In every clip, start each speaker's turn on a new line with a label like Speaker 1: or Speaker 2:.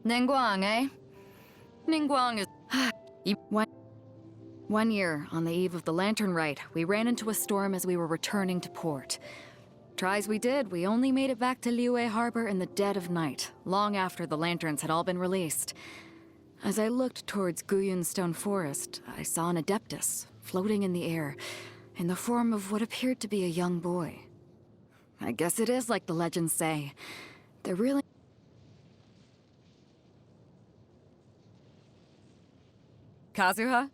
Speaker 1: Ningguang, eh? Ningguang is... One year, on the eve of the Lantern Rite, we ran into a storm as we were returning to port. Try as we did, we only made it back to Liyue Harbor in the dead of night, long after the lanterns had all been released. As I looked towards Guyun Stone Forest, I saw an Adeptus, floating in the air, in the form of what appeared to be a young boy. I guess it is like the legends say. They're really... Kazuha?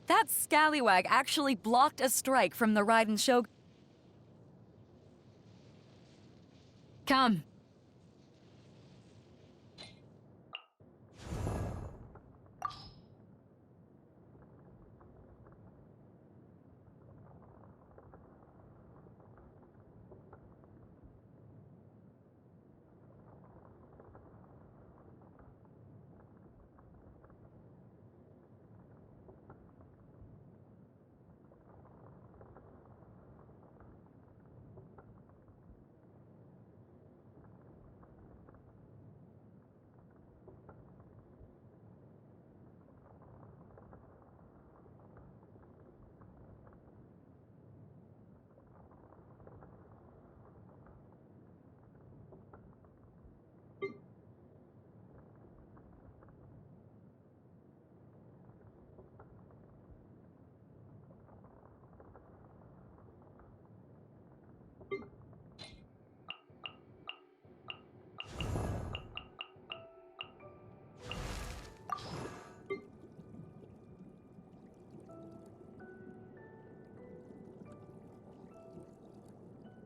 Speaker 1: That scallywag actually blocked a strike from the Raiden Shogun. Come.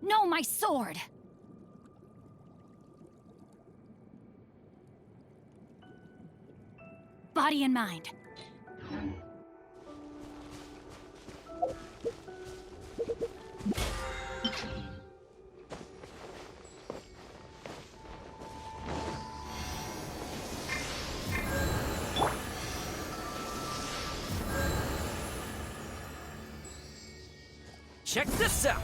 Speaker 1: No, my sword! Body and mind.
Speaker 2: Check this out!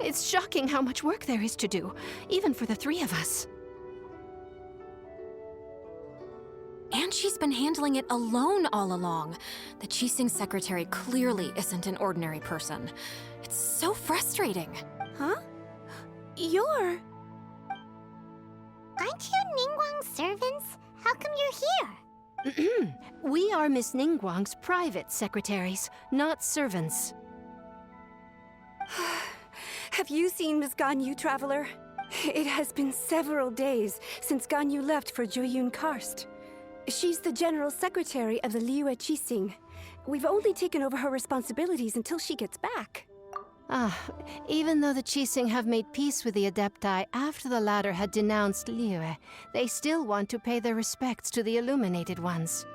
Speaker 3: It's shocking how much work there is to do, even for the three of us.
Speaker 4: And she's been handling it alone all along. The Qixing secretary clearly isn't an ordinary person. It's so frustrating.
Speaker 3: Huh? You're...
Speaker 5: Aren't you Ningguang's servants? How come you're here?
Speaker 3: We are Miss Ningguang's private secretaries, not servants.
Speaker 6: Have you seen Miss Ganyu, Traveler? It has been several days since Ganyu left for Jueyun Karst. She's the General Secretary of the Liyue Qixing. We've only taken over her responsibilities until she gets back.
Speaker 3: Even though the Qixing have made peace with the Adepti after the latter had denounced Liyue, they still want to pay their respects to the Illuminated Ones.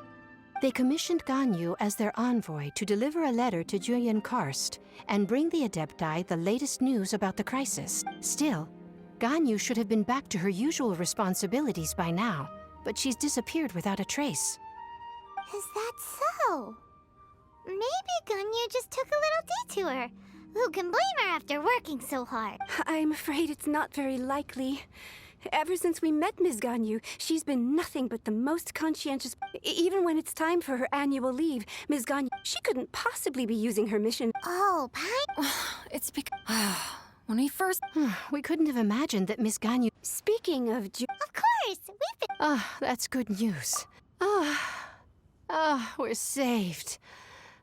Speaker 3: They commissioned Ganyu as their envoy to deliver a letter to Jueyun Karst and bring the Adepti the latest news about the crisis. Still, Ganyu should have been back to her usual responsibilities by now, but she's disappeared without a trace.
Speaker 5: Is that so? Maybe Ganyu just took a little detour. Who can blame her after working so hard?
Speaker 6: I'm afraid it's not very likely. Ever since we met Ms. Ganyu, she's been nothing but the most conscientious. Even when it's time for her annual leave, Ms. Ganyu, she couldn't possibly be using her mission.
Speaker 5: Oh, Pine?
Speaker 4: It's because... when we first...
Speaker 3: We couldn't have imagined that Miss Ganyu...
Speaker 6: Speaking of
Speaker 5: Of course, we've been...
Speaker 3: That's good news. we're saved.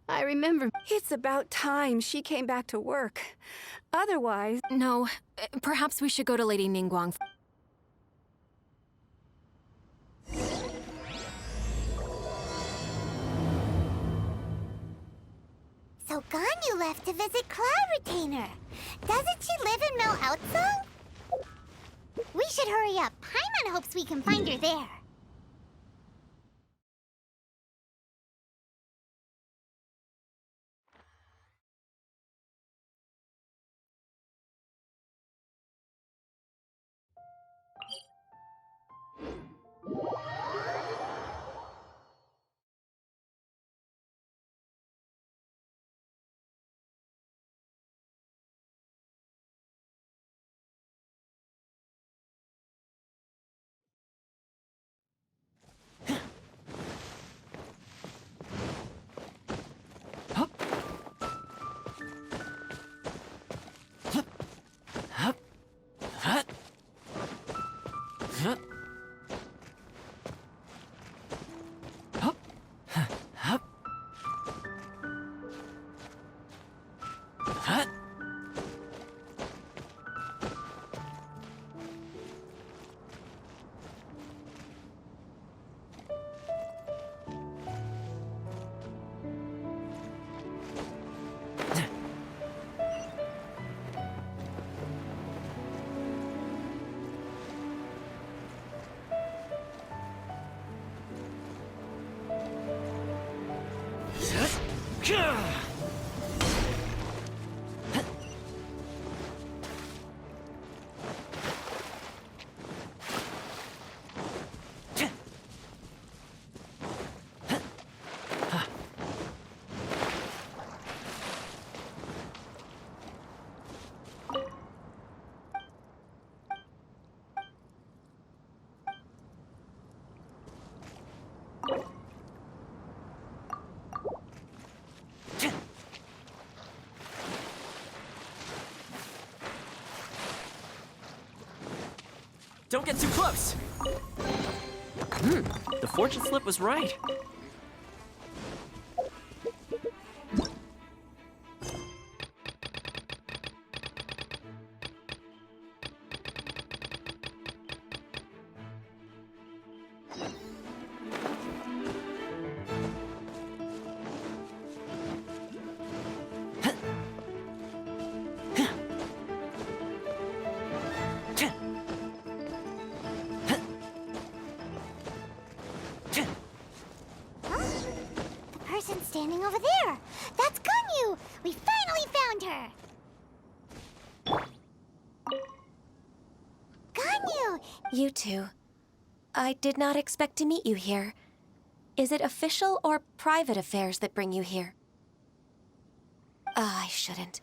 Speaker 3: I remember.
Speaker 6: It's about time she came back to work. Otherwise...
Speaker 4: No, perhaps we should go to Lady Ningguang.
Speaker 5: So Ganyu left to visit Cloud Retainer. Doesn't she live in Mel Outsung? We should hurry up. Paimon hopes we can find her there.
Speaker 2: Don't get too close! The fortune slip was right.
Speaker 5: Standing over there! That's Ganyu! We finally found her! Ganyu!
Speaker 7: You two. I did not expect to meet you here. Is it official or private affairs that bring you here? I shouldn't.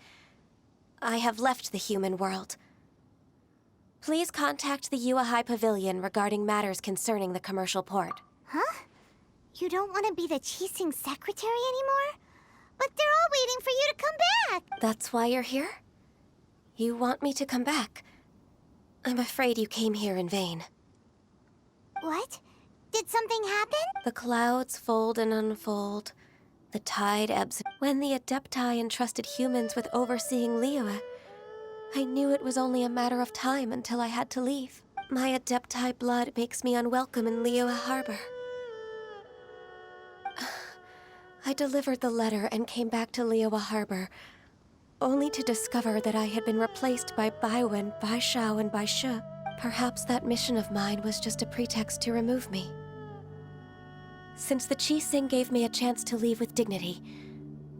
Speaker 7: I have left the human world. Please contact the Yuehai Pavilion regarding matters concerning the commercial port.
Speaker 5: Huh? You don't want to be the Qixing secretary anymore? But they're all waiting for you to come back!
Speaker 7: That's why you're here? You want me to come back? I'm afraid you came here in vain.
Speaker 5: What? Did something happen?
Speaker 7: The clouds fold and unfold. The tide ebbs. When the Adepti entrusted humans with overseeing Liyue, I knew it was only a matter of time until I had to leave. My Adepti blood makes me unwelcome in Liyue Harbor. I delivered the letter and came back to Liyue Harbor, only to discover that I had been replaced by Baiwen, Baishao, and Baishu. Perhaps that mission of mine was just a pretext to remove me. Since the Qixing gave me a chance to leave with dignity,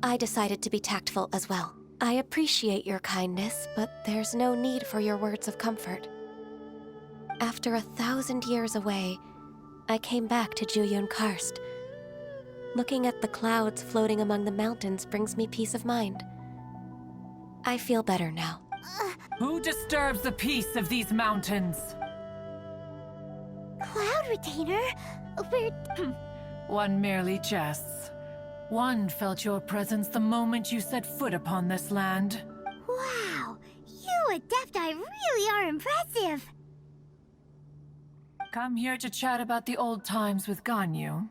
Speaker 7: I decided to be tactful as well. I appreciate your kindness, but there's no need for your words of comfort. After 1,000 years away, I came back to Jueyun Karst. Looking at the clouds floating among the mountains brings me peace of mind. I feel better now.
Speaker 8: Who disturbs the peace of these mountains?
Speaker 5: Cloud Retainer? We're...
Speaker 8: One merely jests. One felt your presence the moment you set foot upon this land.
Speaker 5: Wow! You Adepti really are impressive!
Speaker 8: Come here to chat about the old times with Ganyu.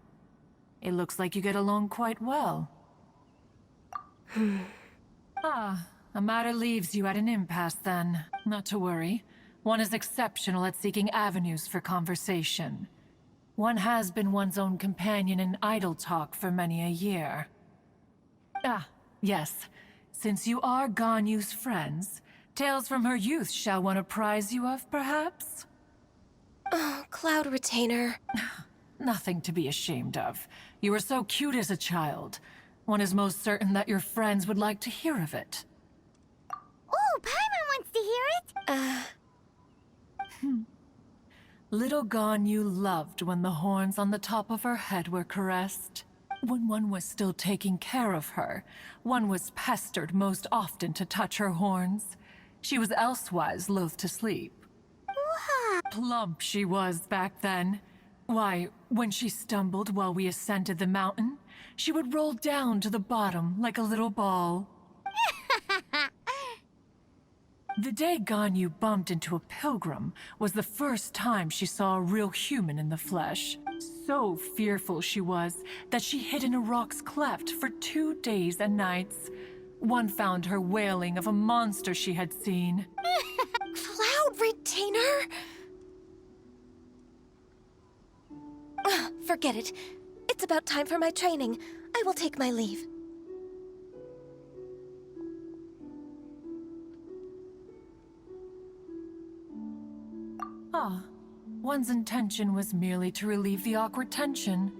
Speaker 8: It looks like you get along quite well. A matter leaves you at an impasse then. Not to worry. One is exceptional at seeking avenues for conversation. One has been one's own companion in idle talk for many a year. Yes. Since you are Ganyu's friends, tales from her youth shall one apprise you of, perhaps?
Speaker 7: Oh, Cloud Retainer.
Speaker 8: Nothing to be ashamed of. You were so cute as a child. One is most certain that your friends would like to hear of it.
Speaker 5: Oh, Paimon wants to hear it!
Speaker 8: Little Ganyu loved when the horns on the top of her head were caressed. When one was still taking care of her, one was pestered most often to touch her horns. She was elsewise loath to sleep. Plump she was back then. Why, when she stumbled while we ascended the mountain, she would roll down to the bottom like a little ball. The day Ganyu bumped into a pilgrim was the first time she saw a real human in the flesh. So fearful she was that she hid in a rock's cleft for 2 days and nights. One found her wailing of a monster she had seen.
Speaker 7: Cloud Retainer? Forget it. It's about time for my training. I will take my leave.
Speaker 8: One's intention was merely to relieve the awkward tension.